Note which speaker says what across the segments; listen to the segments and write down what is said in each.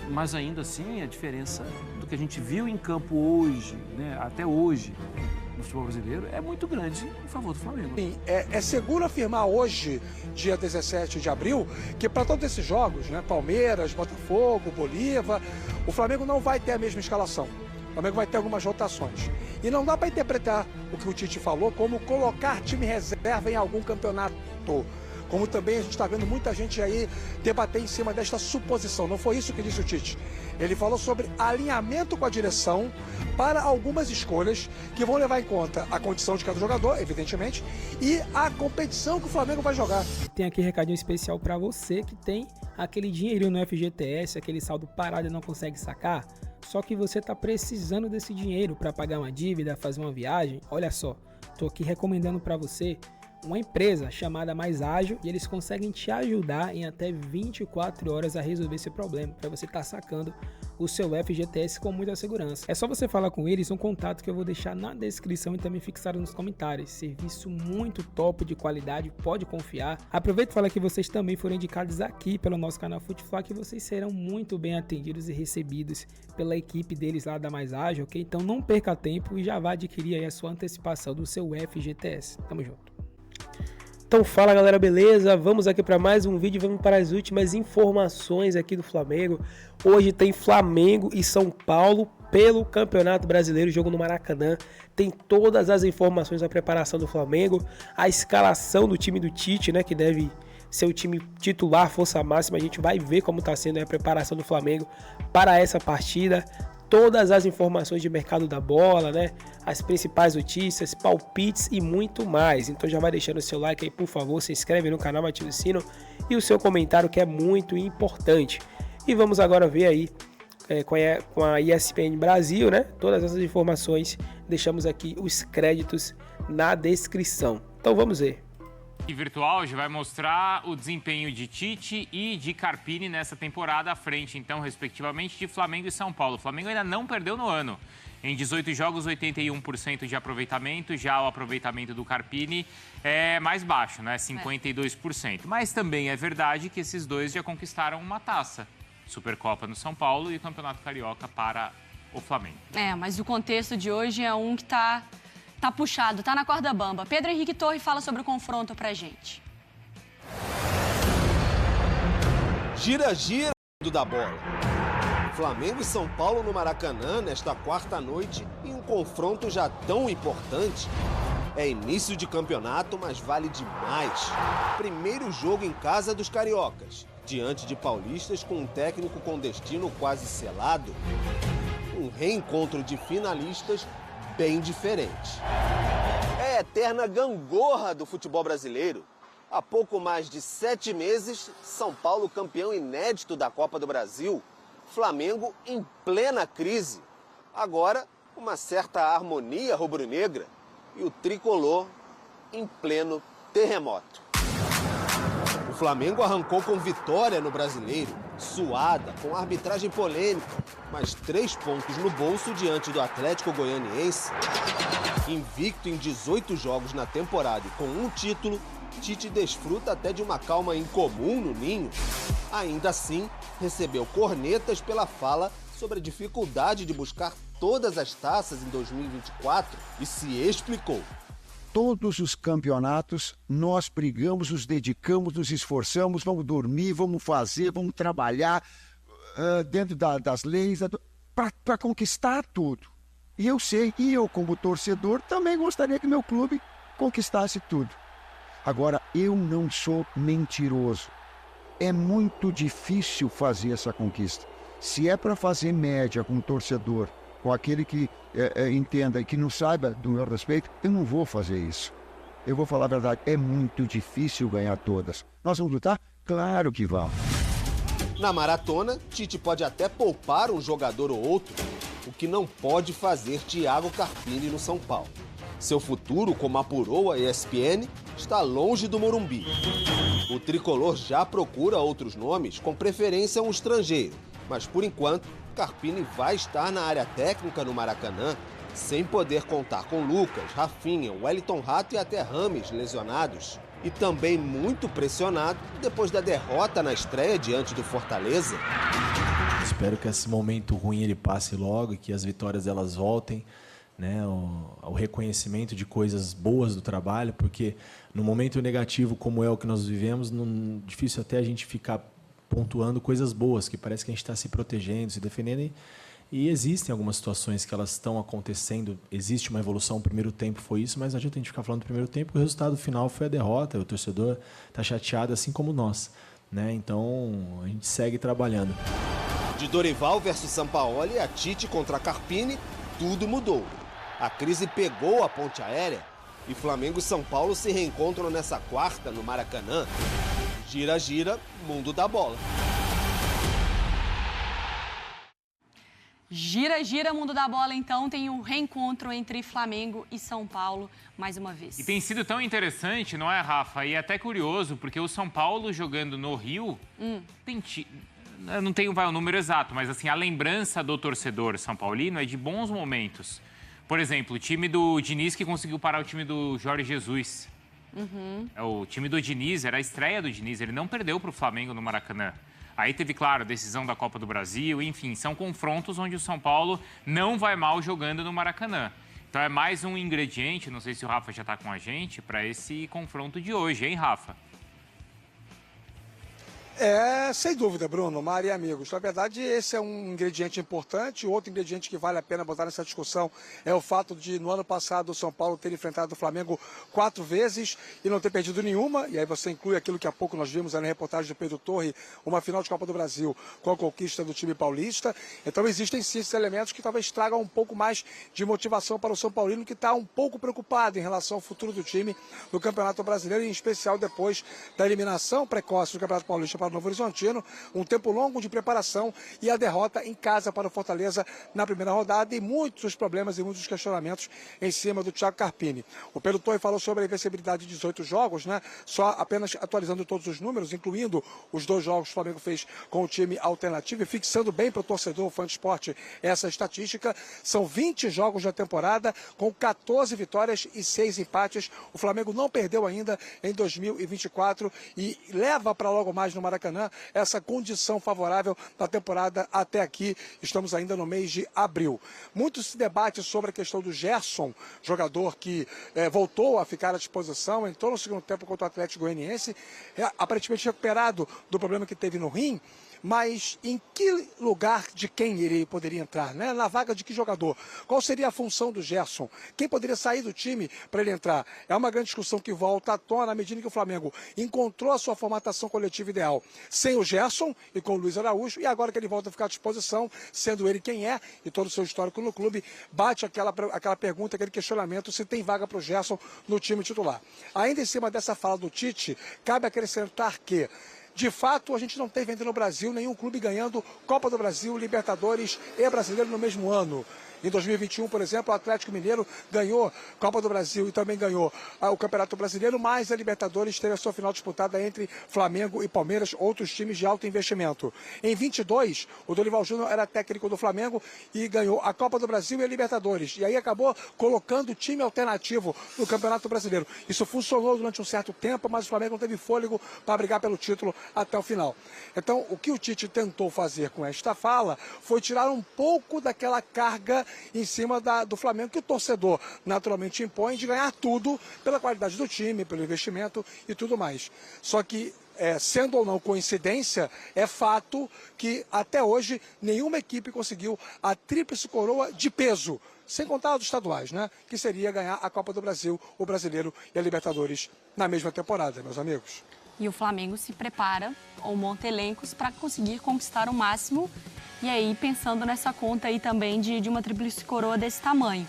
Speaker 1: mas ainda assim a diferença do que a gente viu em campo hoje, né, até hoje, no futebol brasileiro, é muito grande em favor do Flamengo.
Speaker 2: Sim, é seguro afirmar hoje, dia 17 de abril, que para todos esses jogos, né, Palmeiras, Botafogo, Bolívar, o Flamengo não vai ter a mesma escalação. O Flamengo vai ter algumas rotações. E não dá para interpretar o que o Tite falou como colocar time reserva em algum campeonato. Como também a gente está vendo muita gente aí debater em cima desta suposição. Não foi isso que disse o Tite. Ele falou sobre alinhamento com a direção para algumas escolhas que vão levar em conta a condição de cada jogador, evidentemente, e a competição que o Flamengo vai jogar.
Speaker 3: Tem aqui recadinho especial para você que tem aquele dinheirinho no FGTS, aquele saldo parado e não consegue sacar. Só que você está precisando desse dinheiro para pagar uma dívida, fazer uma viagem. Olha só, estou aqui recomendando para você uma empresa chamada Mais Ágil e eles conseguem te ajudar em até 24 horas a resolver esse problema, para você estar sacando o seu FGTS com muita segurança. É só você falar com eles, um contato que eu vou deixar na descrição e também fixado nos comentários. Serviço muito top, de qualidade, pode confiar. Aproveita e fala que vocês também foram indicados aqui pelo nosso canal Futefla, que vocês serão muito bem atendidos e recebidos pela equipe deles lá da Mais Ágil, ok? Então não perca tempo e já vá adquirir aí a sua antecipação do seu FGTS. Tamo junto. Então fala galera, beleza? Vamos aqui para mais um vídeo, vamos para as últimas informações aqui do Flamengo. Hoje tem Flamengo e São Paulo pelo Campeonato Brasileiro, jogo no Maracanã. Tem todas as informações da preparação do Flamengo, a escalação do time do Tite, né, que deve ser o time titular, força máxima. A gente vai ver como está sendo a preparação do Flamengo para essa partida. Todas as informações de mercado da bola, né? As principais notícias, palpites e muito mais. Então já vai deixando o seu like aí, por favor, se inscreve no canal, ativa o sino e o seu comentário, que é muito importante. E vamos agora ver aí com a ESPN Brasil, né? Todas essas informações, deixamos aqui os créditos na descrição. Então vamos ver.
Speaker 4: Virtual já vai mostrar o desempenho de Tite e de Carpini nessa temporada à frente, então, respectivamente, de Flamengo e São Paulo. O Flamengo ainda não perdeu no ano. Em 18 jogos, 81% de aproveitamento. Já o aproveitamento do Carpini é mais baixo, né? 52%. Mas também é verdade que esses dois já conquistaram uma taça. Supercopa no São Paulo e o Campeonato Carioca para o Flamengo.
Speaker 5: Mas o contexto de hoje é um que tá puxado, tá na corda bamba. Pedro Henrique Torre fala sobre o confronto pra gente.
Speaker 6: Gira, gira da bola. Flamengo e São Paulo no Maracanã nesta quarta noite em um confronto já tão importante. É início de campeonato, mas vale demais. Primeiro jogo em casa dos cariocas, diante de paulistas com um técnico com destino quase selado. Um reencontro de finalistas bem diferente. É a eterna gangorra do futebol brasileiro. Há pouco mais de 7 meses, São Paulo campeão inédito da Copa do Brasil, Flamengo em plena crise. Agora, uma certa harmonia rubro-negra e o tricolor em pleno terremoto. O Flamengo arrancou com vitória no Brasileiro, suada, com arbitragem polêmica, mas 3 pontos no bolso diante do Atlético Goianiense. Invicto em 18 jogos na temporada e com um título, Tite desfruta até de uma calma incomum no ninho. Ainda assim, recebeu cornetas pela fala sobre a dificuldade de buscar todas as taças em 2024 e se explicou.
Speaker 7: Todos os campeonatos nós brigamos, nos dedicamos, nos esforçamos, vamos dormir, vamos fazer, vamos trabalhar dentro das leis para conquistar tudo. E eu sei, e eu como torcedor também gostaria que meu clube conquistasse tudo. Agora, eu não sou mentiroso. É muito difícil fazer essa conquista. Se é para fazer média com o torcedor, com aquele que entenda e que não saiba do meu respeito, eu não vou fazer isso. Eu vou falar a verdade, é muito difícil ganhar todas. Nós vamos lutar? Claro que vamos.
Speaker 6: Na maratona, Tite pode até poupar um jogador ou outro, o que não pode fazer Thiago Carpini no São Paulo. Seu futuro, como apurou a ESPN, está longe do Morumbi. O tricolor já procura outros nomes, com preferência um estrangeiro, mas por enquanto, Carpini vai estar na área técnica no Maracanã, sem poder contar com Lucas, Rafinha, Wellington Rato e até Rames lesionados. E também muito pressionado depois da derrota na estreia diante do Fortaleza.
Speaker 8: espero que esse momento ruim ele passe logo e que as vitórias elas voltem, né? O reconhecimento de coisas boas do trabalho, porque no momento negativo como é o que nós vivemos, difícil até a gente ficar pontuando coisas boas, que parece que a gente está se protegendo, se defendendo. E existem algumas situações que elas estão acontecendo, existe uma evolução, o primeiro tempo foi isso, mas não adianta a gente ficar falando do primeiro tempo, o resultado final foi a derrota, o torcedor está chateado assim como nós, né? Então a gente segue trabalhando.
Speaker 6: De Dorival versus Sampaoli a Tite contra Carpini, tudo mudou. A crise pegou a ponte aérea e Flamengo e São Paulo se reencontram nessa quarta no Maracanã. Gira, gira, mundo da bola.
Speaker 5: Gira, gira, mundo da bola, então, tem um reencontro entre Flamengo e São Paulo, mais uma vez.
Speaker 4: E tem sido tão interessante, não é, Rafa? E até curioso, porque o São Paulo jogando no Rio, eu não tenho o número exato, mas assim, a lembrança do torcedor são paulino é de bons momentos. Por exemplo, o time do Diniz que conseguiu parar o time do Jorge Jesus. O time do Diniz, era a estreia do Diniz, ele não perdeu para o Flamengo no Maracanã. Aí teve, claro, a decisão da Copa do Brasil, enfim, são confrontos onde o São Paulo não vai mal jogando no Maracanã. Então é mais um ingrediente, não sei se o Rafa já está com a gente, para esse confronto de hoje, hein, Rafa?
Speaker 2: Sem dúvida, Bruno, Mari e amigos. Na verdade, esse é um ingrediente importante. Outro ingrediente que vale a pena botar nessa discussão é o fato de, no ano passado, o São Paulo ter enfrentado o Flamengo 4 vezes e não ter perdido nenhuma. E aí você inclui aquilo que há pouco nós vimos na reportagem do Pedro Torre, uma final de Copa do Brasil com a conquista do time paulista. Então existem sim esses elementos que talvez tragam um pouco mais de motivação para o São Paulino, que está um pouco preocupado em relação ao futuro do time no Campeonato Brasileiro, em especial depois da eliminação precoce do Campeonato Paulista para o Novo Horizontino, um tempo longo de preparação e a derrota em casa para o Fortaleza na primeira rodada e muitos problemas e muitos questionamentos em cima do Thiago Carpini. O Pedro Torre falou sobre a invencibilidade de 18 jogos, né? Só apenas atualizando todos os números, incluindo os 2 jogos que o Flamengo fez com o time alternativo e fixando bem para o torcedor, o fã de esporte, essa estatística. São 20 jogos da temporada com 14 vitórias e 6 empates. O Flamengo não perdeu ainda em 2024 e leva para logo mais no Maracanã essa condição favorável da temporada até aqui. Estamos ainda no mês de abril. Muito se debate sobre a questão do Gerson, jogador que voltou a ficar à disposição, entrou no segundo tempo contra o Atlético Goianiense, aparentemente recuperado do problema que teve no rim. Mas em que lugar de quem ele poderia entrar, né? Na vaga de que jogador? Qual seria a função do Gerson? Quem poderia sair do time para ele entrar? É uma grande discussão que volta à tona à medida que o Flamengo encontrou a sua formatação coletiva ideal sem o Gerson e com o Luiz Araújo, e agora que ele volta a ficar à disposição, sendo ele quem é e todo o seu histórico no clube, bate aquela pergunta, aquele questionamento se tem vaga para o Gerson no time titular. Ainda em cima dessa fala do Tite, cabe acrescentar que de fato, a gente não teve ainda no Brasil nenhum clube ganhando Copa do Brasil, Libertadores e Brasileiro no mesmo ano. Em 2021, por exemplo, o Atlético Mineiro ganhou Copa do Brasil e também ganhou o Campeonato Brasileiro, mas a Libertadores teve a sua final disputada entre Flamengo e Palmeiras, outros times de alto investimento. Em 22, o Dorival Júnior era técnico do Flamengo e ganhou a Copa do Brasil e a Libertadores. E aí acabou colocando time alternativo no Campeonato Brasileiro. Isso funcionou durante um certo tempo, mas o Flamengo não teve fôlego para brigar pelo título até o final. Então, o que o Tite tentou fazer com esta fala foi tirar um pouco daquela carga em cima do Flamengo, que o torcedor naturalmente impõe de ganhar tudo pela qualidade do time, pelo investimento e tudo mais. Só que, sendo ou não coincidência, é fato que até hoje nenhuma equipe conseguiu a tríplice coroa de peso, sem contar os estaduais, né? Que seria ganhar a Copa do Brasil, o Brasileiro e a Libertadores na mesma temporada, meus amigos.
Speaker 5: E o Flamengo se prepara ou monta elencos para conseguir conquistar o máximo. E aí, pensando nessa conta aí também de uma tríplice coroa desse tamanho.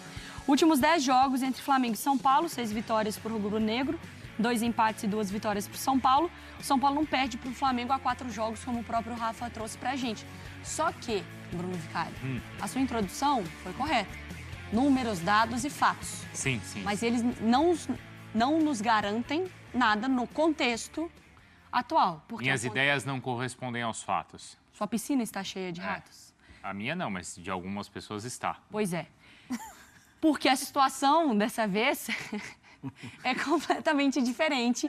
Speaker 5: Últimos 10 jogos entre Flamengo e São Paulo, 6 vitórias para o rubro-negro, 2 empates e 2 vitórias para o São Paulo. O São Paulo não perde para o Flamengo há 4 jogos, como o próprio Rafa trouxe para a gente. Só que, Bruno Vicari, a sua introdução foi correta. Números, dados e fatos.
Speaker 4: Sim, sim.
Speaker 5: Mas eles não nos garantem nada no contexto atual.
Speaker 4: Minhas ideias não correspondem aos fatos.
Speaker 5: Sua piscina está cheia de ratos?
Speaker 4: A minha não, mas de algumas pessoas está.
Speaker 5: Pois é. Porque a situação, dessa vez, é completamente diferente.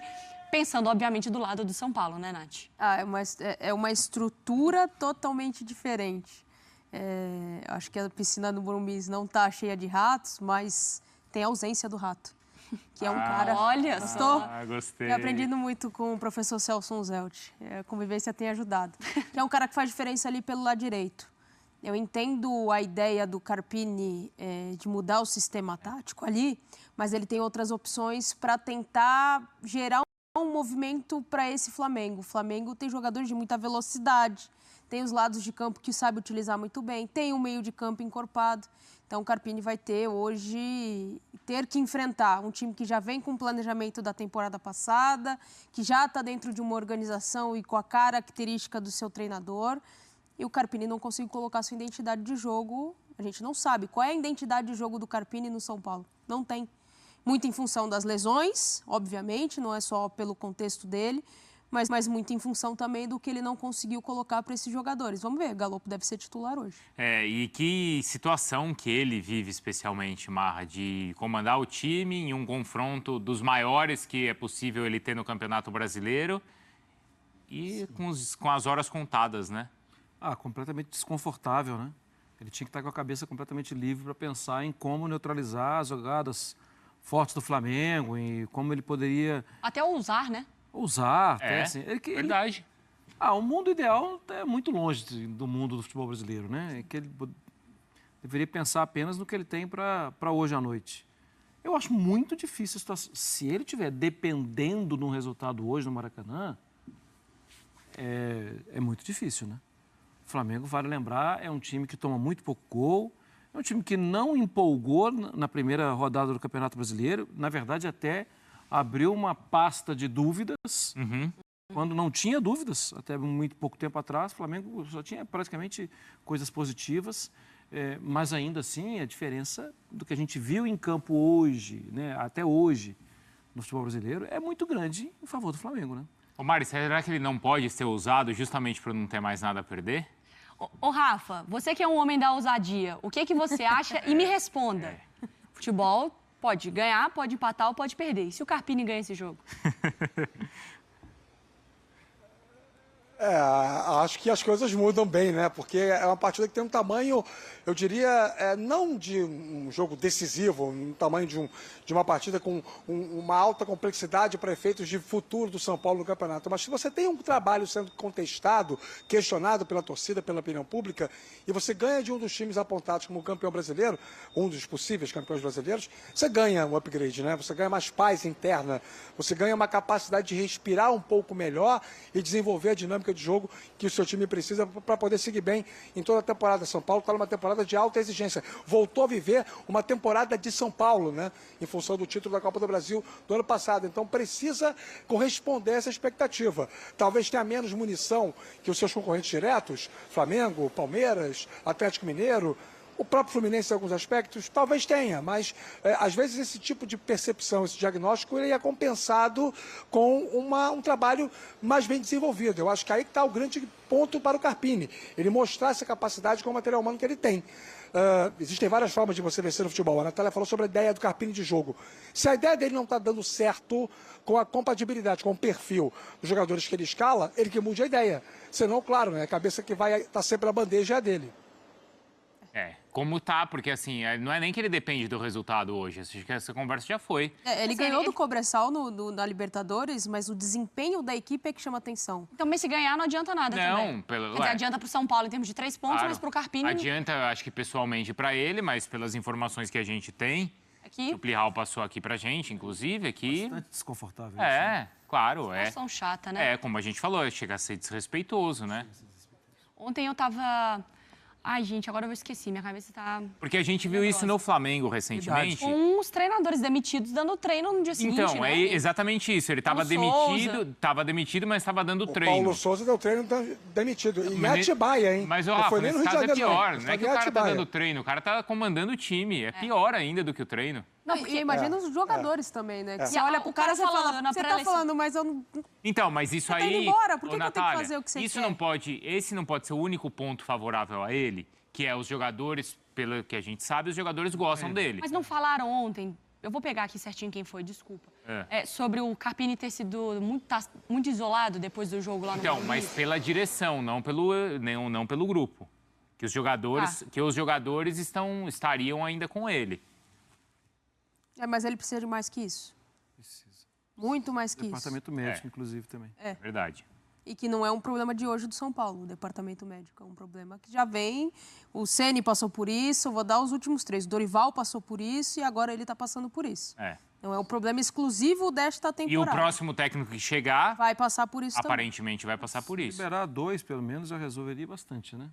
Speaker 5: Pensando, obviamente, do lado do São Paulo, né, Nath?
Speaker 9: É uma estrutura totalmente diferente. Acho que a piscina do Morumbi não está cheia de ratos, mas tem a ausência do rato. Que é um cara...
Speaker 5: Olha só!
Speaker 4: Gostei.
Speaker 9: Eu aprendi muito com o professor Celso Zelt. A convivência tem ajudado. Que é um cara que faz diferença ali pelo lado direito. Eu entendo a ideia do Carpini de mudar o sistema tático ali, mas ele tem outras opções para tentar gerar um movimento para esse Flamengo. O Flamengo tem jogadores de muita velocidade, tem os lados de campo que sabe utilizar muito bem, tem um meio de campo encorpado. Então o Carpini vai ter que enfrentar um time que já vem com o planejamento da temporada passada, que já está dentro de uma organização e com a característica do seu treinador. E o Carpini não conseguiu colocar sua identidade de jogo. A gente não sabe qual é a identidade de jogo do Carpini no São Paulo. Não tem. Muito em função das lesões, obviamente, não é só pelo contexto dele, mas muito em função também do que ele não conseguiu colocar para esses jogadores. Vamos ver, Galopo deve ser titular hoje.
Speaker 4: E que situação que ele vive especialmente, Marra, de comandar o time em um confronto dos maiores que é possível ele ter no Campeonato Brasileiro e com as horas contadas, né?
Speaker 1: Completamente desconfortável, né? Ele tinha que estar com a cabeça completamente livre para pensar em como neutralizar as jogadas fortes do Flamengo e como ele poderia...
Speaker 5: Até ousar, né?
Speaker 1: Ousar, até assim.
Speaker 4: Verdade.
Speaker 1: O mundo ideal é muito longe do mundo do futebol brasileiro, né? É que ele deveria pensar apenas no que ele tem para hoje à noite. Eu acho muito difícil a situação. Se ele estiver dependendo de um resultado hoje no Maracanã, é muito difícil, né? O Flamengo, vale lembrar, é um time que toma muito pouco gol, é um time que não empolgou na primeira rodada do Campeonato Brasileiro, na verdade até abriu uma pasta de dúvidas, quando não tinha dúvidas, até muito pouco tempo atrás, o Flamengo só tinha praticamente coisas positivas, mas ainda assim a diferença do que a gente viu em campo hoje, né, até hoje, no futebol brasileiro, é muito grande em favor do Flamengo, né?
Speaker 4: Ô Mari, será que ele não pode ser ousado justamente para não ter mais nada a perder?
Speaker 5: Ô Rafa, você que é um homem da ousadia, o que você acha? E me responda. Futebol pode ganhar, pode empatar ou pode perder. E se o Carpini ganha esse jogo?
Speaker 2: Acho que as coisas mudam bem, né? Porque é uma partida que tem um tamanho, eu diria, não de um jogo decisivo, um tamanho de uma partida com uma alta complexidade para efeitos de futuro do São Paulo no campeonato. Mas se você tem um trabalho sendo contestado, questionado pela torcida, pela opinião pública, e você ganha de um dos times apontados como campeão brasileiro, um dos possíveis campeões brasileiros, você ganha um upgrade, né? Você ganha mais paz interna, você ganha uma capacidade de respirar um pouco melhor e desenvolver a dinâmica de jogo que o seu time precisa para poder seguir bem em toda a temporada. São Paulo está numa temporada de alta exigência. Voltou a viver uma temporada de São Paulo, né? Em função do título da Copa do Brasil do ano passado. Então precisa corresponder a essa expectativa. Talvez tenha menos munição que os seus concorrentes diretos, Flamengo, Palmeiras, Atlético Mineiro, o próprio Fluminense em alguns aspectos, talvez tenha, mas às vezes esse tipo de percepção, esse diagnóstico, ele é compensado com um trabalho mais bem desenvolvido. Eu acho que aí está o grande ponto para o Carpini, ele mostrar essa capacidade com o material humano que ele tem. Existem várias formas de você vencer no futebol. A Natália falou sobre a ideia do Carpini de jogo. Se a ideia dele não está dando certo com a compatibilidade, com o perfil dos jogadores que ele escala, ele que mude a ideia. Senão, claro, né, a cabeça que vai estar sempre na bandeja é a dele.
Speaker 4: Como tá, porque assim, não é nem que ele depende do resultado hoje, acho que essa conversa já foi.
Speaker 9: Ele ganhou do Cobresal na Libertadores, mas o desempenho da equipe é que chama atenção.
Speaker 5: Então, mas se ganhar não adianta nada também. Quer dizer, adianta pro São Paulo em termos de 3 pontos,
Speaker 4: Claro,
Speaker 5: mas pro Carpini...
Speaker 4: Adianta, acho que pessoalmente para ele, mas pelas informações que a gente tem, que o Plihal passou aqui pra gente, inclusive, aqui...
Speaker 1: Bastante desconfortável.
Speaker 4: Claro,
Speaker 5: Situação chata, né?
Speaker 4: como a gente falou, chega a ser desrespeitoso, né?
Speaker 5: Ontem eu tava... Ai, gente, agora eu esqueci, minha cabeça tá...
Speaker 4: Porque a gente viu isso no Flamengo recentemente.
Speaker 5: Com os treinadores demitidos dando treino no dia seguinte,
Speaker 4: Então,
Speaker 5: né?
Speaker 4: é exatamente isso. Ele estava demitido, mas estava dando treino.
Speaker 2: Paulo Souza deu treino demitido. E Atibaia, hein?
Speaker 4: Mas, Rafa, nesse caso é pior. Não é que o cara tá dando treino, o cara tá comandando o time. É pior ainda do que o treino.
Speaker 9: Não, porque imagina os jogadores também, né? Que você
Speaker 5: olha
Speaker 9: pro cara e você fala,
Speaker 5: você
Speaker 9: tá falando, mas eu não...
Speaker 4: Então, mas isso aí...
Speaker 9: Tá indo embora, por que eu tenho que
Speaker 4: Natália,
Speaker 9: fazer o que você
Speaker 4: isso
Speaker 9: quer?
Speaker 4: Esse não pode ser o único ponto favorável a ele, que é os jogadores, pelo que a gente sabe, os jogadores gostam dele.
Speaker 5: Mas não falaram ontem... Eu vou pegar aqui certinho quem foi, desculpa. sobre o Carpini ter sido muito isolado depois do jogo lá no
Speaker 4: Então,
Speaker 5: Morumbi?
Speaker 4: mas pela direção, não pelo grupo. Que os jogadores estariam ainda com ele.
Speaker 9: Mas ele precisa de mais que isso. Precisa. Muito mais que isso.
Speaker 1: Departamento médico, inclusive, também.
Speaker 4: Verdade.
Speaker 9: E que não é um problema de hoje do São Paulo, o departamento médico. É um problema que já vem. O Ceni passou por isso, eu vou dar os últimos 3. O Dorival passou por isso e agora ele está passando por isso. Não é um problema exclusivo desta temporada.
Speaker 4: E o próximo técnico que chegar...
Speaker 9: vai passar por isso
Speaker 4: aparentemente vai passar por isso.
Speaker 1: Liberar 2, pelo menos, já resolveria bastante, né?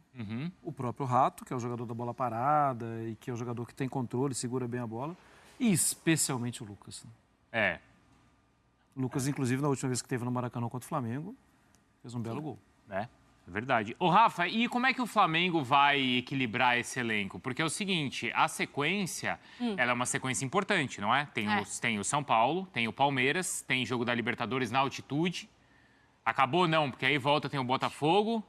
Speaker 1: O próprio Rato, que é o jogador da bola parada e que é o jogador que tem controle, segura bem a bola. E especialmente o Lucas. Né? O Lucas, inclusive, na última vez que esteve no Maracanã contra o Flamengo, fez um belo gol.
Speaker 4: É verdade. Ô, Rafa, e como é que o Flamengo vai equilibrar esse elenco? Porque é o seguinte, a sequência, ela é uma sequência importante, não é? Tem o São Paulo, tem o Palmeiras, tem jogo da Libertadores na altitude. Acabou não, porque aí volta, tem o Botafogo.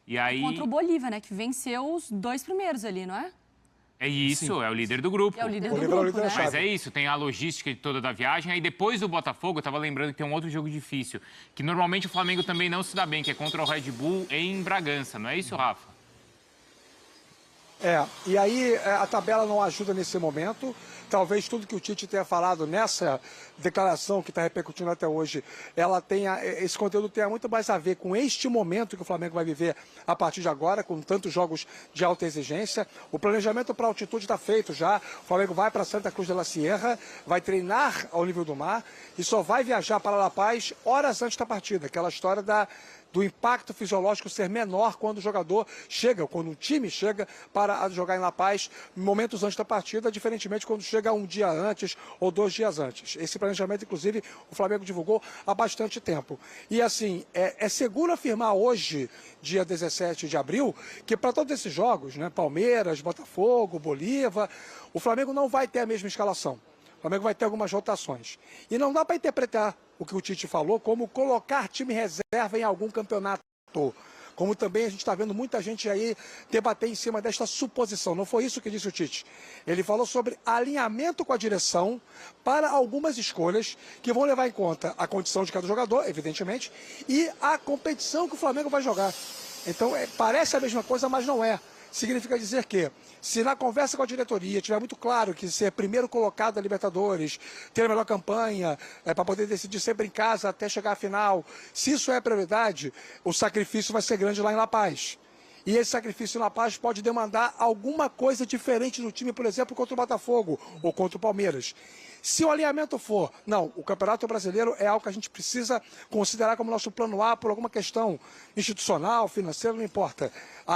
Speaker 4: E aí...
Speaker 5: Contra o Bolívar, né? Que venceu os 2 primeiros ali, não é?
Speaker 4: É isso, Sim. É o líder do grupo.
Speaker 5: É o líder do grupo, né?
Speaker 4: Mas é isso, tem a logística toda da viagem. Aí depois do Botafogo, eu tava lembrando que tem um outro jogo difícil, que normalmente o Flamengo também não se dá bem, que é contra o Red Bull em Bragança. Não é isso, Rafa?
Speaker 2: E aí a tabela não ajuda nesse momento. Talvez tudo que o Tite tenha falado nessa declaração que está repercutindo até hoje, esse conteúdo tenha muito mais a ver com este momento que o Flamengo vai viver a partir de agora, com tantos jogos de alta exigência. O planejamento para a altitude está feito já. O Flamengo vai para Santa Cruz de la Sierra, vai treinar ao nível do mar e só vai viajar para La Paz horas antes da partida. Aquela história do impacto fisiológico ser menor quando o jogador chega, quando o time chega para jogar em La Paz momentos antes da partida, diferentemente quando chega um dia antes ou 2 dias antes. Esse planejamento, inclusive, o Flamengo divulgou há bastante tempo. E assim, é seguro afirmar hoje, dia 17 de abril, que para todos esses jogos, né, Palmeiras, Botafogo, Bolívar, o Flamengo não vai ter a mesma escalação. O Flamengo vai ter algumas rotações. E não dá para interpretar o que o Tite falou como colocar time reserva em algum campeonato. Como também a gente está vendo muita gente aí debater em cima desta suposição. Não foi isso que disse o Tite. Ele falou sobre alinhamento com a direção para algumas escolhas que vão levar em conta a condição de cada jogador, evidentemente, e a competição que o Flamengo vai jogar. Então, parece a mesma coisa, mas não é. Significa dizer que, se na conversa com a diretoria tiver muito claro que ser primeiro colocado da Libertadores, ter a melhor campanha, para poder decidir sempre em casa até chegar à final, se isso é prioridade, o sacrifício vai ser grande lá em La Paz. E esse sacrifício em La Paz pode demandar alguma coisa diferente do time, por exemplo, contra o Botafogo ou contra o Palmeiras. Se o alinhamento for, não, o Campeonato Brasileiro é algo que a gente precisa considerar como nosso plano A por alguma questão institucional, financeira, não importa.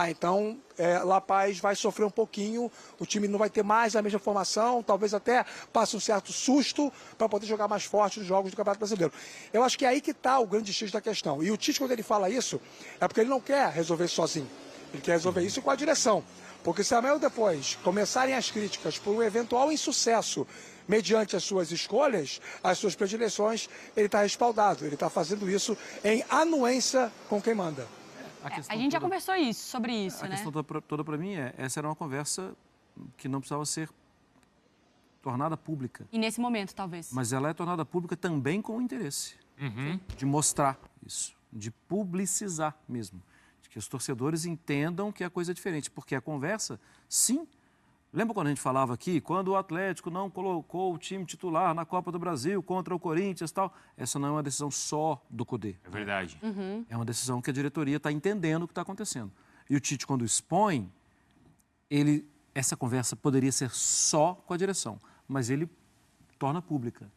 Speaker 2: Então, La Paz vai sofrer um pouquinho, o time não vai ter mais a mesma formação, talvez até passe um certo susto para poder jogar mais forte nos jogos do Campeonato Brasileiro. Eu acho que é aí que está o grande X da questão. E o Tite, quando ele fala isso, é porque ele não quer resolver sozinho. Ele quer resolver isso com a direção. Porque se amanhã ou depois começarem as críticas por um eventual insucesso mediante as suas escolhas, as suas predileções, ele está respaldado. Ele está fazendo isso em anuência com quem manda.
Speaker 5: A gente já conversou sobre isso, né?
Speaker 1: A questão toda para mim essa era uma conversa que não precisava ser tornada pública.
Speaker 5: E nesse momento, talvez.
Speaker 1: Mas ela é tornada pública também com o interesse de mostrar isso, de publicizar mesmo. De que os torcedores entendam que a coisa é diferente. Porque a conversa, sim. Lembra quando a gente falava aqui, quando o Atlético não colocou o time titular na Copa do Brasil contra o Corinthians e tal? Essa não é uma decisão só do Cudê.
Speaker 4: É verdade.
Speaker 1: É uma decisão que a diretoria está entendendo o que está acontecendo. E o Tite, quando expõe, essa conversa poderia ser só com a direção, mas ele torna pública,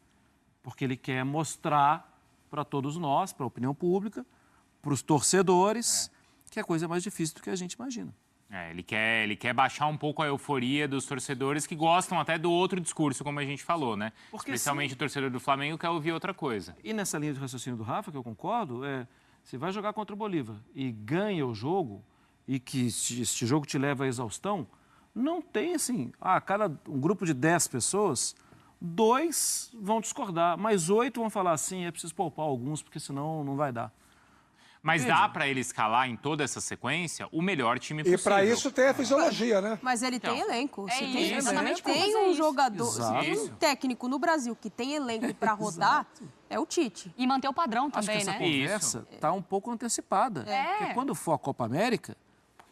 Speaker 1: porque ele quer mostrar para todos nós, para a opinião pública, para os torcedores, que a coisa é mais difícil do que a gente imagina.
Speaker 4: Ele quer baixar um pouco a euforia dos torcedores que gostam até do outro discurso, como a gente falou, né? Porque especialmente o torcedor do Flamengo quer ouvir outra coisa.
Speaker 1: E nessa linha de raciocínio do Rafa, que eu concordo, se vai jogar contra o Bolívar e ganha o jogo, e que este jogo te leva à exaustão, não tem assim, um grupo de 10 pessoas, 2 vão discordar, mas 8 vão falar assim, é preciso poupar alguns, porque senão não vai dar.
Speaker 4: Mas dá para ele escalar em toda essa sequência o melhor time possível.
Speaker 2: E para isso tem a fisiologia, né?
Speaker 9: Mas ele tem elenco.
Speaker 5: É
Speaker 9: Se
Speaker 5: isso,
Speaker 9: tem,
Speaker 5: exatamente pra
Speaker 9: tem
Speaker 5: fazer
Speaker 9: um
Speaker 5: isso.
Speaker 9: jogador,
Speaker 1: Exato.
Speaker 9: se tem um técnico no Brasil que tem elenco para rodar, é o Tite.
Speaker 5: E manter o padrão
Speaker 1: Acho
Speaker 5: também,
Speaker 1: que essa
Speaker 5: né?
Speaker 1: conversa está um pouco antecipada. Porque quando for a Copa América,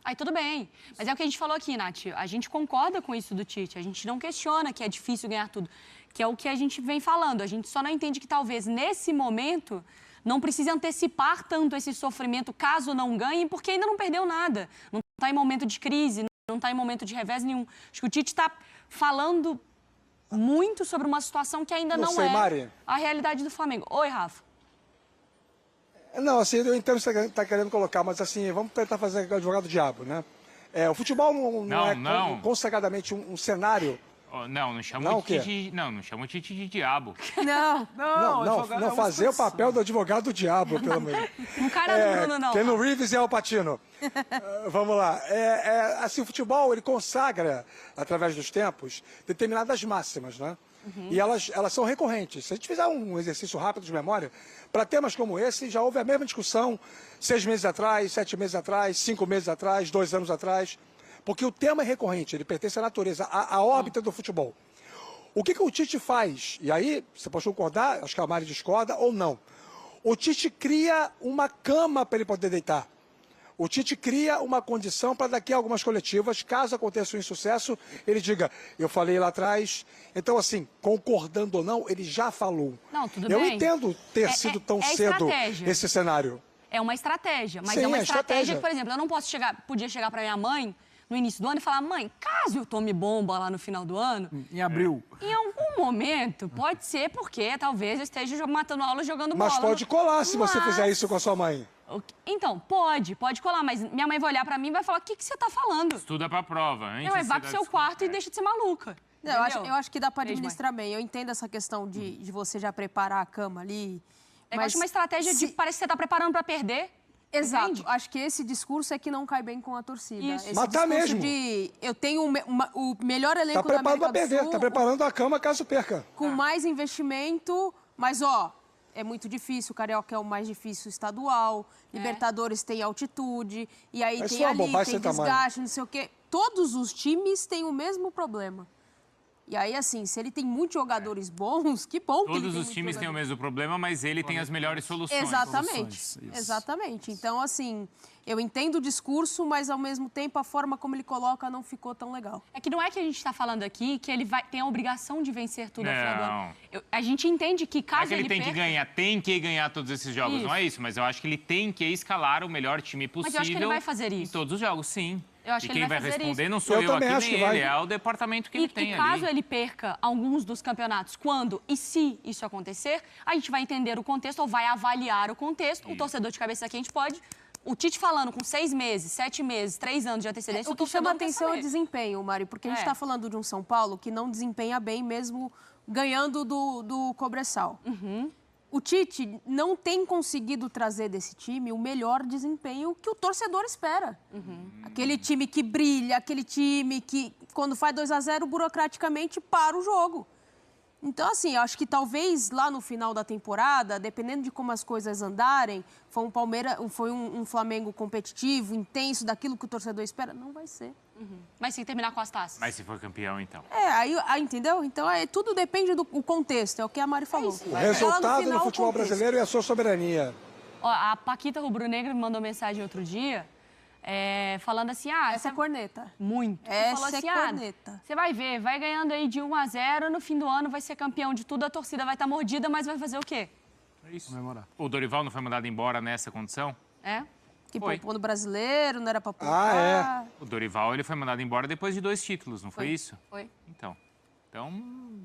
Speaker 5: Aí tudo bem. Mas é o que a gente falou aqui, Nath. A gente concorda com isso do Tite. A gente não questiona que é difícil ganhar tudo. Que é o que a gente vem falando. A gente só não entende que talvez nesse momento não precise antecipar tanto esse sofrimento caso não ganhe, porque ainda não perdeu nada. Não está em momento de crise, não está em momento de revés nenhum. Acho que o Tite está falando muito sobre uma situação que ainda não
Speaker 2: sei,
Speaker 5: é
Speaker 2: Mari.
Speaker 5: a realidade do Flamengo. Oi, Rafa.
Speaker 2: Não, assim, eu entendo o que você está querendo colocar, mas assim, vamos tentar fazer advogado do diabo, né? O futebol não é consagradamente um cenário.
Speaker 4: Não chama
Speaker 2: Não,
Speaker 4: o Tite, não chama o Tite de diabo.
Speaker 2: Não fazer o papel do advogado do diabo, pelo menos.
Speaker 5: Não cara do Bruno, não.
Speaker 2: Keanu Reeves e Al Pacino. Vamos lá. Assim, o futebol, ele consagra, através dos tempos, determinadas máximas, né? E elas são recorrentes. Se a gente fizer um exercício rápido de memória, para temas como esse, já houve a mesma discussão 6 meses atrás, 7 meses atrás, 5 meses atrás, 2 anos atrás. Porque o tema é recorrente, ele pertence à natureza, à órbita do futebol. O que o Tite faz? E aí, você pode concordar, acho que a Mari discorda ou não. O Tite cria uma cama para ele poder deitar. O Tite cria uma condição para daqui a algumas coletivas, caso aconteça um insucesso, ele diga, eu falei lá atrás. Então, assim, concordando ou não, ele já falou.
Speaker 5: Não, tudo
Speaker 2: eu
Speaker 5: bem.
Speaker 2: entendo ter sido tão cedo
Speaker 5: estratégia.
Speaker 2: esse cenário.
Speaker 5: É uma estratégia, mas
Speaker 2: Sim,
Speaker 5: é uma
Speaker 2: é
Speaker 5: estratégia
Speaker 2: estratégia.
Speaker 5: que, por exemplo, eu não podia chegar para minha mãe no início do ano e falar, mãe, caso eu tome bomba lá no final do ano,
Speaker 1: em abril.
Speaker 5: em algum momento, pode ser porque talvez eu esteja matando aula jogando bola.
Speaker 2: Mas pode colar se você fizer isso com a sua mãe.
Speaker 5: Então, pode colar, mas minha mãe vai olhar pra mim e vai falar, o que você tá falando?
Speaker 4: Estuda pra prova. Antes
Speaker 5: Não,
Speaker 4: de
Speaker 5: vai
Speaker 4: você
Speaker 5: pro
Speaker 4: dar
Speaker 5: seu
Speaker 4: desculpa.
Speaker 5: quarto e deixa de ser maluca.
Speaker 9: Não, eu acho que dá para
Speaker 5: Beijo,
Speaker 9: administrar bem. Eu entendo essa questão de você já preparar a cama ali.
Speaker 5: É que eu acho uma estratégia de parece que você tá preparando pra perder.
Speaker 9: Exato.
Speaker 5: Entende?
Speaker 9: Acho que esse discurso é que não cai bem com a torcida.
Speaker 5: Isso.
Speaker 9: Esse
Speaker 2: Mas tá
Speaker 9: discurso
Speaker 2: mesmo.
Speaker 9: de eu tenho o melhor elenco
Speaker 2: Tá
Speaker 9: da
Speaker 2: preparado
Speaker 9: América
Speaker 2: para
Speaker 9: do
Speaker 2: perder,
Speaker 9: Sul,
Speaker 2: tá preparando a cama caso perca.
Speaker 9: com mais investimento, mas é muito difícil, o Carioca é o mais difícil estadual, Libertadores tem altitude, e aí
Speaker 2: Mas
Speaker 9: tem
Speaker 2: isso é uma
Speaker 9: ali,
Speaker 2: bobagem
Speaker 9: tem
Speaker 2: sem tamanho.
Speaker 9: desgaste, não sei o quê. Todos os times têm o mesmo problema. E aí, assim, se ele tem muitos jogadores bons, que bom que ele tem
Speaker 4: Todos os
Speaker 9: muitos
Speaker 4: times têm o
Speaker 9: jogadores.
Speaker 4: mesmo problema, mas ele tem as melhores soluções.
Speaker 9: Exatamente,
Speaker 1: Soluções, isso.
Speaker 9: exatamente. Então, assim, eu entendo o discurso, mas ao mesmo tempo a forma como ele coloca não ficou tão legal.
Speaker 5: É que não é que a gente tá falando aqui que ele tem a obrigação de vencer tudo ao final do ano.
Speaker 4: Não.
Speaker 5: A gente entende que
Speaker 4: Não é
Speaker 5: caso
Speaker 4: que ele tem
Speaker 5: perca,
Speaker 4: que ganhar todos esses jogos,
Speaker 5: Isso.
Speaker 4: não é isso, mas eu acho que ele tem que escalar o melhor time possível.
Speaker 5: Mas eu acho que ele vai fazer isso.
Speaker 4: Em todos os jogos, sim.
Speaker 5: Eu acho
Speaker 4: e
Speaker 5: que
Speaker 4: quem
Speaker 5: ele vai
Speaker 4: vai
Speaker 5: fazer
Speaker 4: responder
Speaker 5: isso.
Speaker 4: não sou
Speaker 2: Eu
Speaker 4: eu
Speaker 2: também
Speaker 4: aqui
Speaker 2: acho
Speaker 4: nem
Speaker 2: que vai.
Speaker 4: ele, é o departamento que ele tem
Speaker 5: e caso
Speaker 4: ali.
Speaker 5: ele perca alguns dos campeonatos, quando e se isso acontecer, a gente vai entender o contexto ou vai avaliar o contexto. O torcedor de cabeça quente pode. O Tite falando com 6 meses, 7 meses, 3 anos de antecedência,
Speaker 9: O que chama
Speaker 5: torcedor quer
Speaker 9: atenção é o
Speaker 5: saber.
Speaker 9: desempenho, Mari, porque a gente está falando de um São Paulo que não desempenha bem mesmo ganhando do Cobressal. O Tite não tem conseguido trazer desse time o melhor desempenho que o torcedor espera. Aquele time que brilha, aquele time que, quando faz 2-0, burocraticamente para o jogo. Então, assim, eu acho que talvez lá no final da temporada, dependendo de como as coisas andarem, foi um Flamengo competitivo, intenso, daquilo que o torcedor espera, não vai ser.
Speaker 5: Mas tem que terminar com as taças.
Speaker 4: Mas se for campeão, então.
Speaker 9: Aí entendeu? Então, tudo depende do contexto, é o que a Mari falou.
Speaker 2: O resultado no futebol brasileiro é a sua soberania.
Speaker 5: Ó, a Paquita Rubro-Negra me mandou mensagem outro dia, falando assim,
Speaker 9: Essa é corneta.
Speaker 5: muito.
Speaker 9: Essa
Speaker 5: falou assim,
Speaker 9: é corneta.
Speaker 5: você vai ver, vai ganhando aí de 1-0, no fim do ano vai ser campeão de tudo, a torcida vai estar mordida, mas vai fazer o quê?
Speaker 4: É isso. O Dorival não foi mandado embora nessa condição?
Speaker 9: Que
Speaker 4: Foi.
Speaker 9: poupou no brasileiro, não era pra poupar.
Speaker 4: O Dorival ele foi mandado embora depois de 2 títulos, não foi isso?
Speaker 5: Foi.
Speaker 4: Então,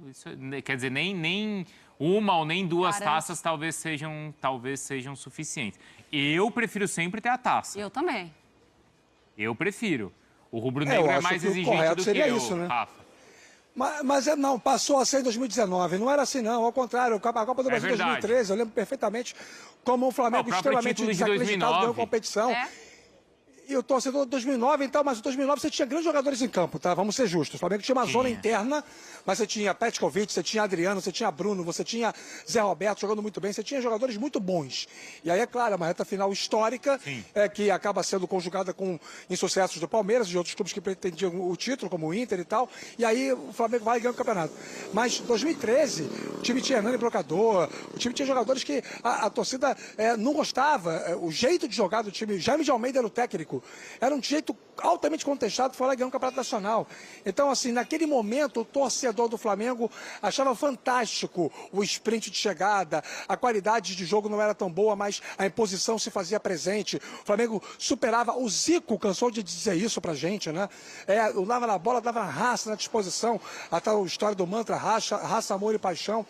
Speaker 4: isso, quer dizer, nem uma ou nem 2
Speaker 5: Garante.
Speaker 4: taças talvez sejam suficientes. Eu prefiro sempre ter a taça.
Speaker 5: Eu também.
Speaker 4: Eu prefiro. O rubro-negro
Speaker 2: eu
Speaker 4: é
Speaker 2: acho
Speaker 4: mais
Speaker 2: que o
Speaker 4: exigente
Speaker 2: correto
Speaker 4: do que
Speaker 2: seria
Speaker 4: eu,
Speaker 2: isso, né?
Speaker 4: Rafa.
Speaker 2: Mas não, passou a ser em 2019. Não era assim, não. Ao contrário, a Copa do Brasil de
Speaker 4: verdade.
Speaker 2: 2013, eu lembro perfeitamente como o Flamengo
Speaker 4: O próprio
Speaker 2: extremamente
Speaker 4: título de
Speaker 2: desacreditado
Speaker 4: 2009.
Speaker 2: ganhou competição. E o torcedor de 2009, então, mas em 2009 você tinha grandes jogadores em campo, tá? Vamos ser justos. O Flamengo tinha uma zona interna, mas você tinha Petkovic, você tinha Adriano, você tinha Bruno, você tinha Zé Roberto jogando muito bem, você tinha jogadores muito bons. E aí, é claro, uma reta final histórica, que acaba sendo conjugada com insucessos do Palmeiras e de outros clubes que pretendiam o título, como o Inter e tal. E aí o Flamengo vai e ganha o campeonato. Mas em 2013, o time tinha Hernani Brocador, o time tinha jogadores que a torcida não gostava. O jeito de jogar do time, Jaime de Almeida era o técnico, era um jeito altamente contestado, foi lá e ganhou um campeonato nacional. Então, assim, naquele momento, o torcedor do Flamengo achava fantástico o sprint de chegada, a qualidade de jogo não era tão boa, mas a imposição se fazia presente. O Flamengo superava, o Zico cansou de dizer isso pra gente, né? Dava na bola, dava na raça, na disposição, a tal história do mantra, raça, amor e paixão.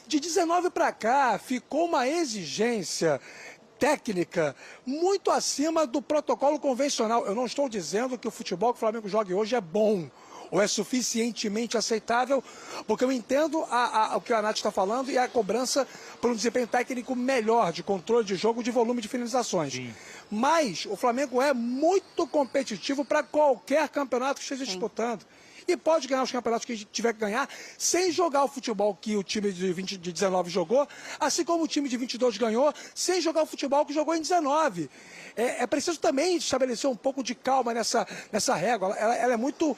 Speaker 2: De 19 para cá, ficou uma exigência técnica muito acima do protocolo convencional. Eu não estou dizendo que o futebol que o Flamengo joga hoje é bom ou é suficientemente aceitável, porque eu entendo o que a Nath está falando e a cobrança por um desempenho técnico melhor, de controle de jogo, de volume de finalizações. Sim. Mas o Flamengo é muito competitivo para qualquer campeonato que esteja disputando. E pode ganhar os campeonatos que tiver que ganhar sem jogar o futebol que o time de 19 jogou, assim como o time de 22 ganhou, sem jogar o futebol que jogou em 19. É preciso também estabelecer um pouco de calma nessa régua. Ela é muito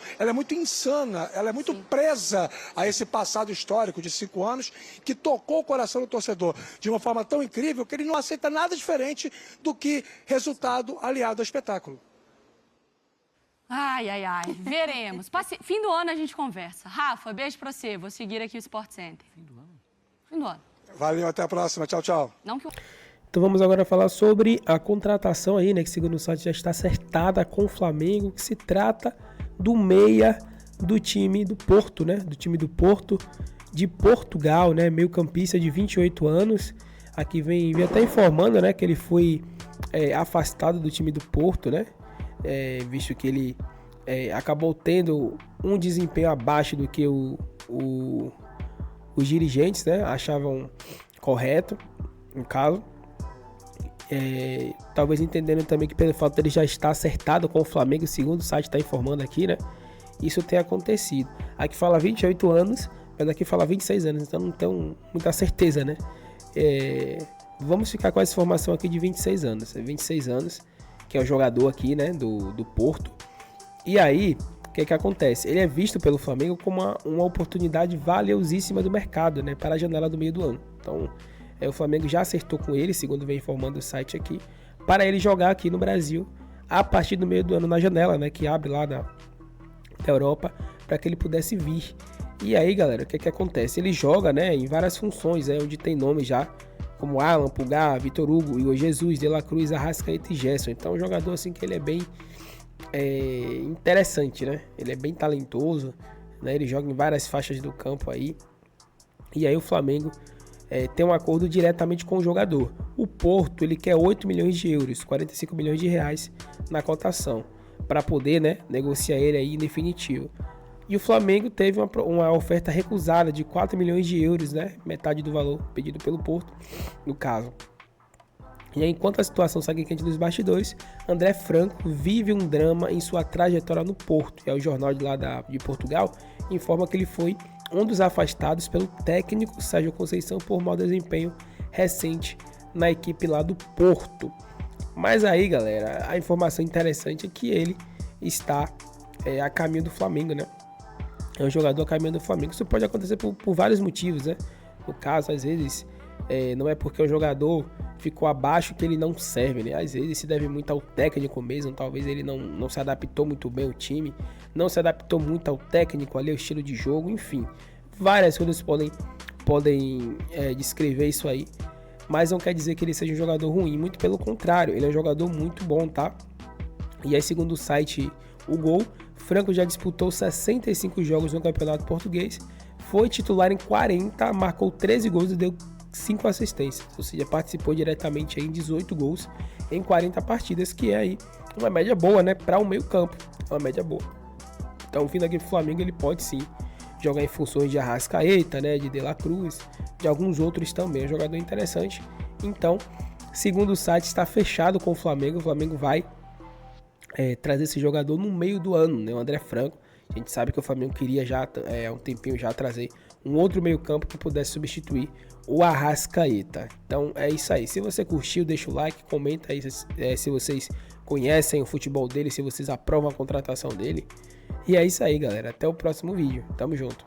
Speaker 2: insana, ela é muito presa a esse passado histórico de 5 anos que tocou o coração do torcedor de uma forma tão incrível que ele não aceita nada diferente do que resultado aliado ao espetáculo.
Speaker 5: Ai. Veremos. Fim do ano a gente conversa. Rafa, beijo pra você. Vou seguir aqui o Sport Center. Fim do ano.
Speaker 2: Valeu, até a próxima. Tchau, tchau.
Speaker 3: Então vamos agora falar sobre a contratação aí, né? Que segundo o site já está acertada com o Flamengo, que se trata do meia do time do Porto, né? Do time do Porto de Portugal, né? Meio campista de 28 anos. Aqui vem até informando, né? Que ele foi afastado do time do Porto, né? Visto que ele acabou tendo um desempenho abaixo do que os dirigentes, né, achavam correto, no caso. Talvez entendendo também que pelo fato de ele já estar acertado com o Flamengo, segundo o site está informando aqui, né, isso tem acontecido. Aqui fala 28 anos, mas aqui fala 26 anos, então não tenho muita certeza, né. Vamos ficar com essa informação aqui de 26 anos, 26 anos, que é o jogador aqui, né, do Porto. E aí, o que acontece? Ele é visto pelo Flamengo como uma oportunidade valiosíssima do mercado, né, para a janela do meio do ano. Então, o Flamengo já acertou com ele, segundo vem informando o site aqui, para ele jogar aqui no Brasil a partir do meio do ano na janela, né, que abre lá da Europa, para que ele pudesse vir. E aí, galera, o que acontece? Ele joga, né, em várias funções, onde tem nome já, como Alan, Pulgar, Vitor Hugo, Igor Jesus, De La Cruz, Arrascaeta e Gerson. Então é um jogador assim que ele é bem interessante, né? Ele é bem talentoso, né? Ele joga em várias faixas do campo aí. E aí o Flamengo tem um acordo diretamente com o jogador. O Porto, ele quer 8 milhões de euros, 45 milhões de reais na cotação, para poder, né, negociar ele aí em definitivo. E o Flamengo teve uma oferta recusada de 4 milhões de euros, né? Metade do valor pedido pelo Porto, no caso. E aí, enquanto a situação segue quente nos bastidores, André Franco vive um drama em sua trajetória no Porto. E aí, o jornal de lá de Portugal informa que ele foi um dos afastados pelo técnico Sérgio Conceição por mau desempenho recente na equipe lá do Porto. Mas aí, galera, a informação interessante é que ele está a caminho do Flamengo, né? É um jogador a caminho do Flamengo. Isso pode acontecer por vários motivos, né? No caso, às vezes, não é porque o jogador ficou abaixo que ele não serve, né? Às vezes se deve muito ao técnico mesmo. Talvez ele não se adaptou muito bem ao time, não se adaptou muito ao técnico ali, ao estilo de jogo, enfim. Várias coisas podem descrever isso aí. Mas não quer dizer que ele seja um jogador ruim, muito pelo contrário. Ele é um jogador muito bom, tá? E aí, segundo o site O Gol, Franco já disputou 65 jogos no Campeonato Português, foi titular em 40, marcou 13 gols e deu 5 assistências, ou seja, participou diretamente em 18 gols em 40 partidas, que é aí uma média boa, né, para o meio campo, uma média boa. Então, vindo aqui pro Flamengo, ele pode sim jogar em funções de Arrascaeta, né, de La Cruz, de alguns outros também, é um jogador interessante. Então, segundo o site, está fechado com o Flamengo vai trazer esse jogador no meio do ano, né? O André Franco. A gente sabe que o Flamengo queria já há um tempinho já trazer um outro meio-campo que pudesse substituir o Arrascaeta. Então é isso aí. Se você curtiu, deixa o like, comenta aí se vocês conhecem o futebol dele, se vocês aprovam a contratação dele. E é isso aí, galera. Até o próximo vídeo. Tamo junto.